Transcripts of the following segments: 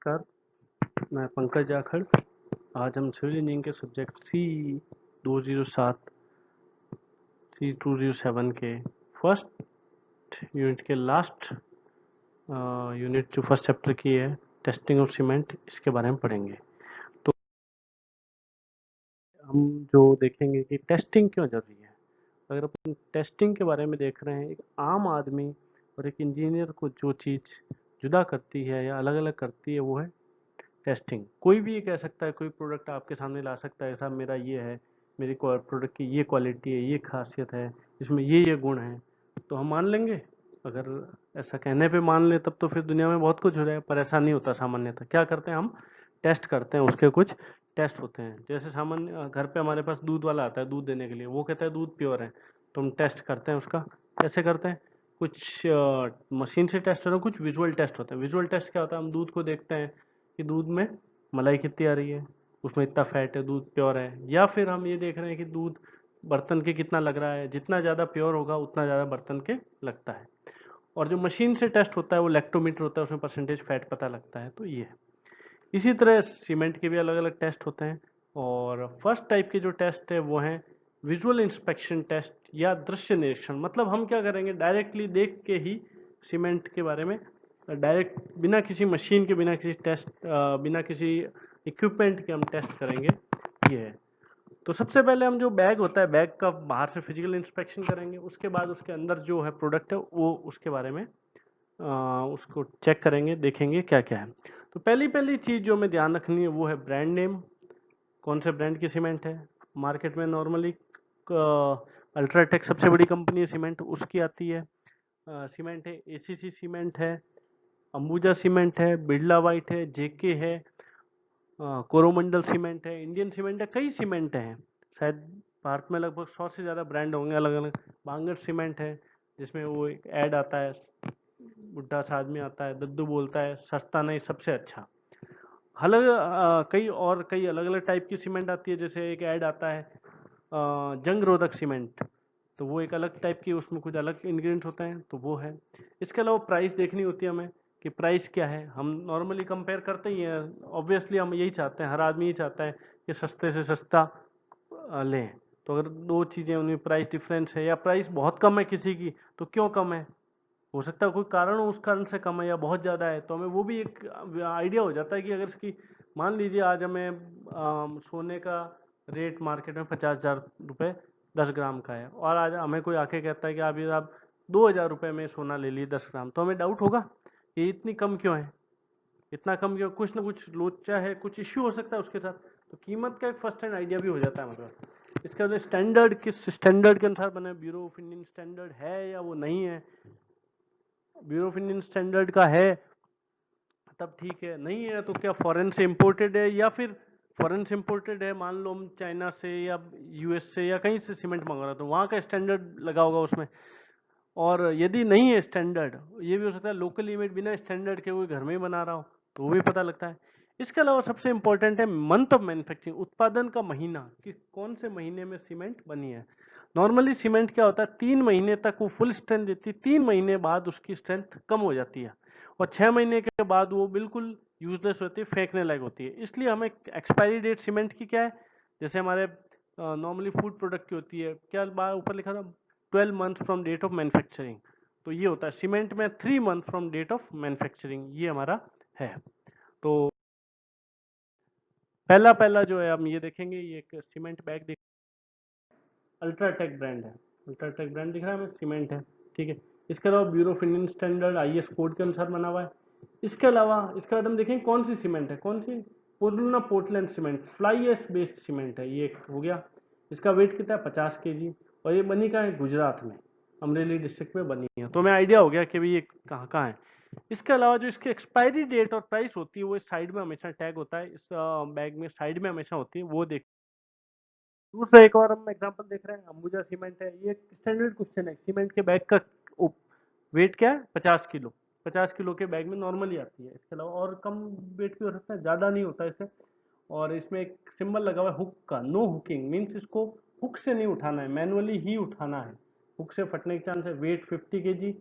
नमस्कार, मैं पंकज जाखड़। आज हम सिविल इंजीनियरिंग के सब्जेक्ट C207 के फर्स्ट यूनिट के लास्ट यूनिट जो फर्स्ट चैप्टर की है टेस्टिंग ऑफ सीमेंट, इसके बारे में पढ़ेंगे। तो हम जो देखेंगे कि टेस्टिंग क्यों जरूरी है। अगर अपन टेस्टिंग के बारे में देख रहे हैं, एक आम आदमी और एक इंजीनियर को जो चीज़ जुदा करती है या अलग अलग करती है वो है टेस्टिंग। कोई भी ये कह सकता है, कोई प्रोडक्ट आपके सामने ला सकता है, साहब मेरा ये है, मेरी प्रोडक्ट की ये क्वालिटी है, ये खासियत है, इसमें ये गुण है, तो हम मान लेंगे। अगर ऐसा कहने पे मान ले तब तो फिर दुनिया में बहुत कुछ हो जाए, पर ऐसा नहीं होता। सामान्यतः क्या करते हैं हम, टेस्ट करते हैं, उसके कुछ टेस्ट होते हैं। जैसे सामान्य घर पे हमारे पास दूध वाला आता है दूध देने के लिए, वो कहता है दूध प्योर है, तो हम टेस्ट करते हैं उसका। कैसे करते हैं, कुछ मशीन से टेस्ट होता है, कुछ विजुअल टेस्ट होता है। विजुअल टेस्ट क्या होता है, हम दूध को देखते हैं कि दूध में मलाई कितनी आ रही है, उसमें इतना फैट है, दूध प्योर है। या फिर हम ये देख रहे हैं कि दूध बर्तन के कितना लग रहा है, जितना ज़्यादा प्योर होगा उतना ज़्यादा बर्तन के लगता है। और जो मशीन से टेस्ट होता है वो लैक्टोमीटर होता है, उसमें परसेंटेज फैट पता लगता है। तो ये है। इसी तरह सीमेंट के भी अलग अलग टेस्ट होते हैं। और फर्स्ट टाइप के जो टेस्ट है वो है विजुअल इंस्पेक्शन टेस्ट या दृश्य निरीक्षण। मतलब हम क्या करेंगे, डायरेक्टली देख के ही सीमेंट के बारे में, डायरेक्ट बिना किसी मशीन के, बिना किसी टेस्ट, बिना किसी इक्विपमेंट के हम टेस्ट करेंगे। ये है। तो सबसे पहले हम जो बैग होता है, बैग का बाहर से फिजिकल इंस्पेक्शन करेंगे। उसके बाद उसके अंदर जो है प्रोडक्ट है वो, उसके बारे में उसको चेक करेंगे, देखेंगे क्या क्या है। तो पहली पहली चीज जो हमें ध्यान रखनी है वो है ब्रांड नेम। कौन से ब्रांड की सीमेंट है। मार्केट में नॉर्मली अल्ट्राटेक सबसे बड़ी कंपनी है सीमेंट, उसकी आती है सीमेंट है। एसीसी सीमेंट है, अंबुजा सीमेंट है, बिरला व्हाइट है, जेके है, कोरोमंडल सीमेंट है, इंडियन सीमेंट है, कई सीमेंट हैं। शायद भारत में लगभग 100 से ज़्यादा ब्रांड होंगे अलग अलग। बांगर सीमेंट है, जिसमें वो एक ऐड आता है, बुढ़ा सा आदमी आता है, दद्दू बोलता है सस्ता नहीं सबसे अच्छा। अलग कई अलग अलग टाइप की सीमेंट आती है। जैसे एक ऐड आता है जंग रोधक सीमेंट, तो वो एक अलग टाइप की, उसमें कुछ अलग इंग्रेडिएंट्स होते हैं, तो वो है। इसके अलावा प्राइस देखनी होती है हमें कि प्राइस क्या है। हम नॉर्मली कंपेयर करते ही हैं, ऑब्वियसली हम यही चाहते हैं, हर आदमी यही चाहता है कि सस्ते से सस्ता लें। तो अगर दो चीज़ें उनमें प्राइस डिफरेंस है या प्राइस बहुत कम है किसी की, तो क्यों कम है, हो सकता है कोई कारण हो, उस कारण से कम है या बहुत ज़्यादा है, तो हमें वो भी एक आइडिया हो जाता है कि अगर इसकी, मान लीजिए आज हमें सोने का रेट मार्केट में 50,000 रुपये 10 ग्राम का है, और आज हमें कोई आके कहता है कि अभी आप 2,000 रुपये में सोना ले लिए 10 ग्राम, तो हमें डाउट होगा कि इतनी कम क्यों है, इतना कम क्यों, कुछ ना कुछ लोचा है, कुछ इश्यू हो सकता है उसके साथ। तो कीमत का एक फर्स्ट हैंड आइडिया भी हो जाता है मतलब। इसके बाद स्टैंडर्ड, किस स्टैंडर्ड के अनुसार बने, ब्यूरो ऑफ इंडियन स्टैंडर्ड है या वो नहीं है। ब्यूरो ऑफ इंडियन स्टैंडर्ड का है तब ठीक है, नहीं है तो क्या फॉरेन से इंपोर्टेड है, या फिर फॉरेन से इंपोर्टेड है, मान लो हम चाइना से या यूएस से या कहीं से सीमेंट मंगा रहा है, तो वहाँ का स्टैंडर्ड लगा होगा उसमें। और यदि नहीं है स्टैंडर्ड, ये भी हो सकता है लोकली मेड बिना स्टैंडर्ड के कोई घर में ही बना रहा हो, तो वो भी पता लगता है। इसके अलावा सबसे इंपॉर्टेंट है मंथ ऑफ मैन्युफैक्चरिंग, उत्पादन का महीना, कि कौन से महीने में सीमेंट बनी है। नॉर्मली सीमेंट क्या होता है, 3 महीने तक वो फुल स्ट्रेंथ देती है, 3 महीने बाद उसकी स्ट्रेंथ कम हो जाती है, और 6 महीने के बाद वो बिल्कुल यूजलेस होती है, फेंकने लायक होती है। इसलिए हमें एक्सपायरी डेट सीमेंट की क्या है, जैसे हमारे नॉर्मली फूड प्रोडक्ट की होती है, क्या बाहर ऊपर लिखा था, 12 month from date of manufacturing. तो ये होता है सीमेंट में 3 month from date of manufacturing, ये हमारा है। तो पहला पहला जो है हम ये देखेंगे, ये एक सीमेंट बैग देख, अल्ट्राटेक ब्रांड है, अल्ट्राटेक ब्रांड दिख रहा है हमें, सीमेंट है, ठीक है। इसके अलावा bureau of Indian standard IS code के अनुसार बना हुआ है। इसके अलावा इसके बाद हम देखेंगे कौन सी सीमेंट है, कौन सी, Portland Portland cement, fly ash based cement है, ये एक हो गया। इसका वेट कितना है, 50 kg, और ये बनी कहाँ है, गुजरात में, अमरेली डिस्ट्रिक्ट में बनी है। तो हमें आइडिया हो गया कि भाई ये कहाँ कहाँ है। इसके अलावा जो इसकी एक्सपायरी डेट और प्राइस होती है वो इस साइड में हमेशा टैग होता है, इस बैग में साइड में हमेशा होती है, वो देख। दूसरा एक और हम एग्जांपल देख रहे हैं, अंबुजा सीमेंट है, ये स्टैंडर्ड क्वेश्चन है, सीमेंट के बैग का वेट क्या है, 50 किलो। 50 किलो के बैग में नॉर्मली आती है। इसके अलावा और कम वेट भी हो सकता है, ज़्यादा नहीं होता इससे। और इसमें एक सिंबल लगा हुआ है हुक का, नो हुकिंग मीन्स इसको हुक से नहीं उठाना है, मैनुअली ही उठाना है, हुक से फटने के चांस है। Wait 50 kg।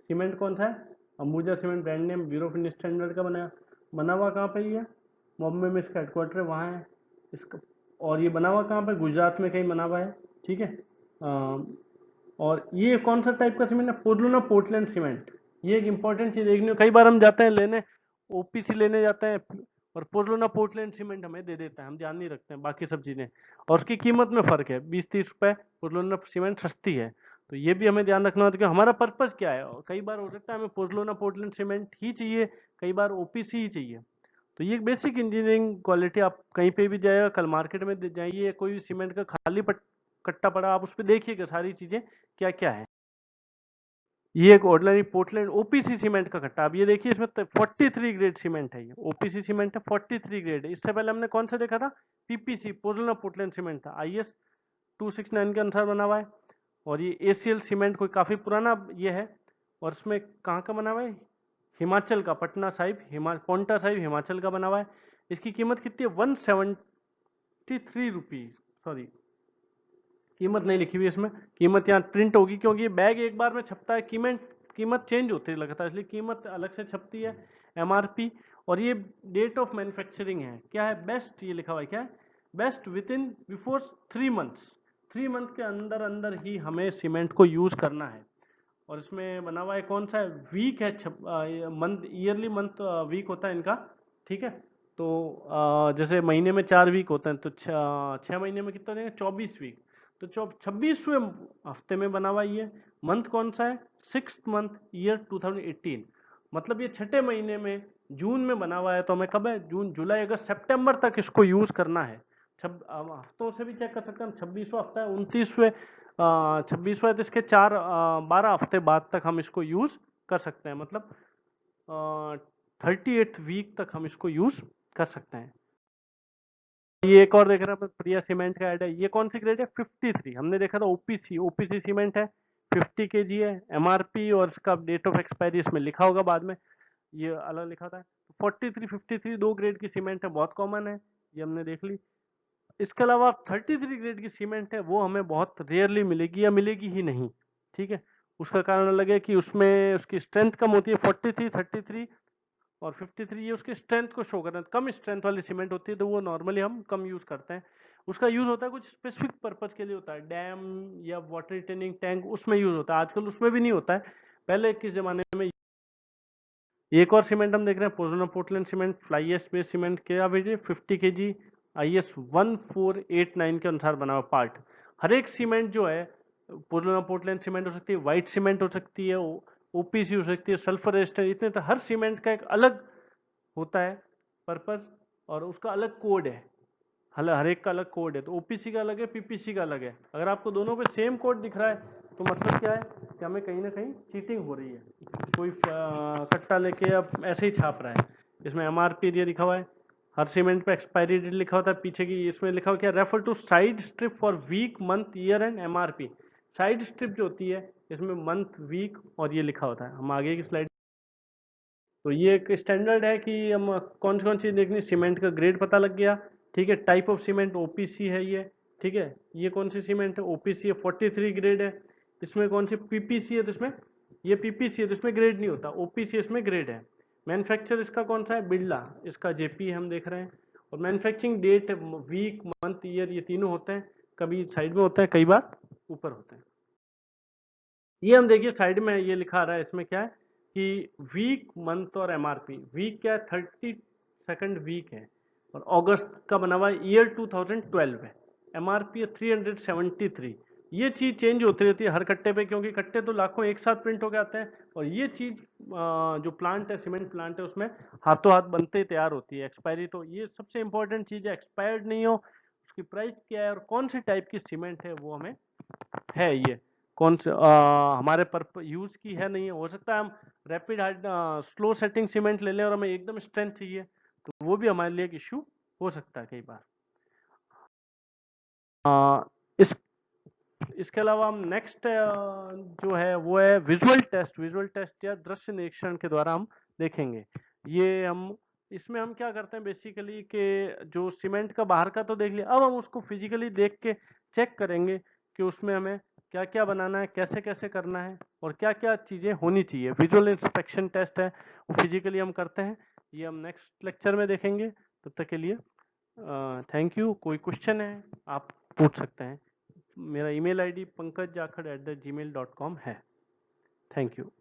सीमेंट कौन सा है, Ambuja cement, brand name bureau of Indian standard का बनाया। बना हुआ कहाँ पे ये, बॉम्बे में इसका हेडक्वार्टर है, वहाँ है इसका। और ये बना हुआ कहाँ पे, गुजरात में कहीं बना हुआ है, ठीक है। और ये कौन सा टाइप का सीमेंट है, पोर्टलैंड पोर्टलैंड सीमेंट। ये एक इंपॉर्टेंट चीज देखनी है, कई बार हम जाते हैं लेने, ओपीसी लेने जाते हैं और पोर्टलैंड सीमेंट हमें दे देता है, हम ध्यान नहीं रखते हैं बाकी सब चीजें, और उसकी कीमत में फर्क है, 20-30 रुपए पोर्टलैंड सीमेंट सस्ती है। तो ये भी हमें ध्यान रखना होता है कि हमारा पर्पस क्या है, और कई बार हो सकता है हमें पोर्टलैंड सीमेंट ही चाहिए, कई बार ओपीसी ही चाहिए। तो ये बेसिक इंजीनियरिंग क्वालिटी, आप कहीं पे भी जाइएगा, कल मार्केट में जाइए, कोई भी सीमेंट का खाली कट्टा पड़ा, आप उस पर देखिएगा सारी चीजें क्या क्या है। ये एक ऑर्डिनरी पोर्टलैंड ओपीसी सीमेंट का कट्टा, अब ये देखिए इसमें 43 ग्रेड सीमेंट है, ये ओपीसी सीमेंट है, 43 ग्रेड है। इससे पहले हमने कौन सा देखा था, पीपीसी पोर्टलैंड सीमेंट था, आईएस 269 के अनुसार बना हुआ है। और ये एसीएल सीमेंट कोई काफी पुराना ये है, और इसमें कहाँ का बना हुआ है, हिमाचल का, पटना साहिब पोंटा साहिब हिमाचल का बना हुआ है। इसकी कीमत कितनी है, 173 रुपीज, सॉरी कीमत नहीं लिखी हुई इसमें, कीमत यहाँ प्रिंट होगी क्योंकि ये बैग एक बार में छपता है, कीमत कीमत चेंज होती है लगता है, इसलिए कीमत अलग से छपती है, एमआरपी। और ये डेट ऑफ मैन्युफैक्चरिंग है, क्या है, बेस्ट, ये लिखा हुआ है क्या है, best with in before 3 months, 3 month के अंदर अंदर ही हमें सीमेंट को यूज करना है। और इसमें बना हुआ है कौन सा है, वीक है, मंथ, ईयरली मंथ वीक होता है इनका, ठीक है। तो जैसे महीने में 4 वीक होते हैं, तो 6 महीने में कितना देंगे, 24 वीक। तो 26वें हफ्ते में बना हुआ ये मंथ कौन सा है, 6th मंथ, ईयर 2018। मतलब ये छठे महीने में, जून में बना हुआ है, तो हमें कब है, जून जुलाई अगस्त सितंबर तक इसको यूज करना है। हफ्तों से भी चेक कर सकते हैं हम, 26वां हफ्ता है, 29वें, 26वां, तो इसके 12 हफ्ते बाद तक हम इसको यूज कर सकते हैं, मतलब 38th वीक तक हम इसको यूज कर सकते हैं। ये एक और देख रहे हैं प्रिया सीमेंट का ऐड है, ये कौन सी ग्रेड है, 53, हमने देखा था ओपीसी, ओपीसी सीमेंट है, 50 kg है, एमआरपी और इसका डेट ऑफ एक्सपायरी इसमें लिखा होगा बाद में, ये अलग लिखा था। 43, 53 दो ग्रेड की सीमेंट है, बहुत कॉमन है, ये हमने देख ली। इसके अलावा 33 ग्रेड की सीमेंट है, वो हमें बहुत रेयरली मिलेगी या मिलेगी ही नहीं, ठीक है। उसका कारण अलग है कि उसमें उसकी स्ट्रेंथ कम होती है, 43, 33 और 53, ये उसकी स्ट्रेंथ को शो करता है, कम स्ट्रेंथ वाली सीमेंट होती है, तो वो नॉर्मली हम कम यूज करते हैं। उसका यूज होता है कुछ स्पेसिफिक पर्पज के लिए होता है, डैम या वाटर रिटेनिंग टैंक, उसमें यूज होता है, आजकल उसमें भी नहीं होता है, पहले किस जमाने में। एक और सीमेंट हम देख रहे हैं, Portland cement, fly ash based cement, क्या भेजिए, 50 kg, आईएस 1489 के अनुसार बना हुआ पार्ट। हर एक सीमेंट जो है, पोर्टलैंड सीमेंट हो सकती है, व्हाइट सीमेंट हो सकती है, ओपीसी हो सकती है, सल्फर रेजिस्टेंट, इतने तो हर सीमेंट का एक अलग होता है पर्पस, और उसका अलग कोड है, हर एक का अलग कोड है, तो ओपीसी का अलग है, पीपीसी का अलग है। अगर आपको दोनों पे सेम कोड दिख रहा है, तो मतलब क्या है कि हमें कहीं ना कहीं चीटिंग हो रही है, कोई कट्टा लेके अब ऐसे ही छाप रहा है। इसमें एमआरपी एरिया लिखा हुआ है, हर सीमेंट पे एक्सपायरी डेट लिखा होता है, पीछे की इसमें लिखा हुआ क्या, refer to side strip for week, month, year and MRP. Side strip जो होती है, इसमें मंथ, वीक और ये लिखा होता है। हम आगे की स्लाइड, तो ये एक स्टैंडर्ड है कि हम कौन कौन चीज़ देखनी, सीमेंट का ग्रेड पता लग गया, ठीक है, टाइप ऑफ सीमेंट ओपीसी है ये, ठीक है। ये कौन सी सीमेंट है, ओपीसी है, 43 ग्रेड है। इसमें कौन सी पीपीसी है, तो इसमें ये पीपीसी है, तो इसमें ग्रेड नहीं होता, ओपीसी इसमें ग्रेड है। मैन्युफैक्चर इसका कौन सा है, बिरला, इसका जेपी हम देख रहे हैं। और manufacturing date, week, month, year, ये तीनों होते हैं, कभी साइड में होता है, कई बार ऊपर होते हैं। ये हम देखिए साइड में ये लिखा रहा है, इसमें क्या है कि वीक, मंथ और एमआरपी। वीक क्या है, 32nd वीक है, और अगस्त का बना हुआ है, ईयर 2012 है, एमआरपी है 373। ये चीज चेंज होती रहती है हर कट्टे पे, क्योंकि कट्टे तो लाखों एक साथ प्रिंट होके आते हैं, और ये चीज जो प्लांट है, सीमेंट प्लांट है, उसमें हाथों हाथ बनते ही तैयार होती है। एक्सपायरी, तो ये सबसे इंपॉर्टेंट चीज है, एक्सपायर्ड नहीं हो, उसकी प्राइस क्या है और कौन सी टाइप की सीमेंट है वो हमें है, ये कौन से हमारे पर यूज की है नहीं है। हो सकता है हम rapid hard slow setting cement ले लें और हमें एकदम स्ट्रेंथ चाहिए, तो वो भी हमारे लिए एक इश्यू हो सकता है कई बार। इस इसके अलावा हम नेक्स्ट जो है वो है विजुअल टेस्ट। विजुअल टेस्ट या दृश्य निरीक्षण के द्वारा हम देखेंगे। ये हम इसमें हम क्या करते हैं बेसिकली कि जो सीमेंट का बाहर का तो देख लिया, अब हम उसको फिजिकली देख के चेक करेंगे कि उसमें हमें क्या क्या बनाना है, कैसे कैसे करना है और क्या क्या चीजें होनी चाहिए। विजुअल इंस्पेक्शन टेस्ट है, वो फिजिकली हम करते हैं। ये हम नेक्स्ट लेक्चर में देखेंगे। तब तक के लिए थैंक यू। कोई क्वेश्चन है आप पूछ सकते हैं। मेरा email ID pankajjakhad@gmail.com है। Thank you.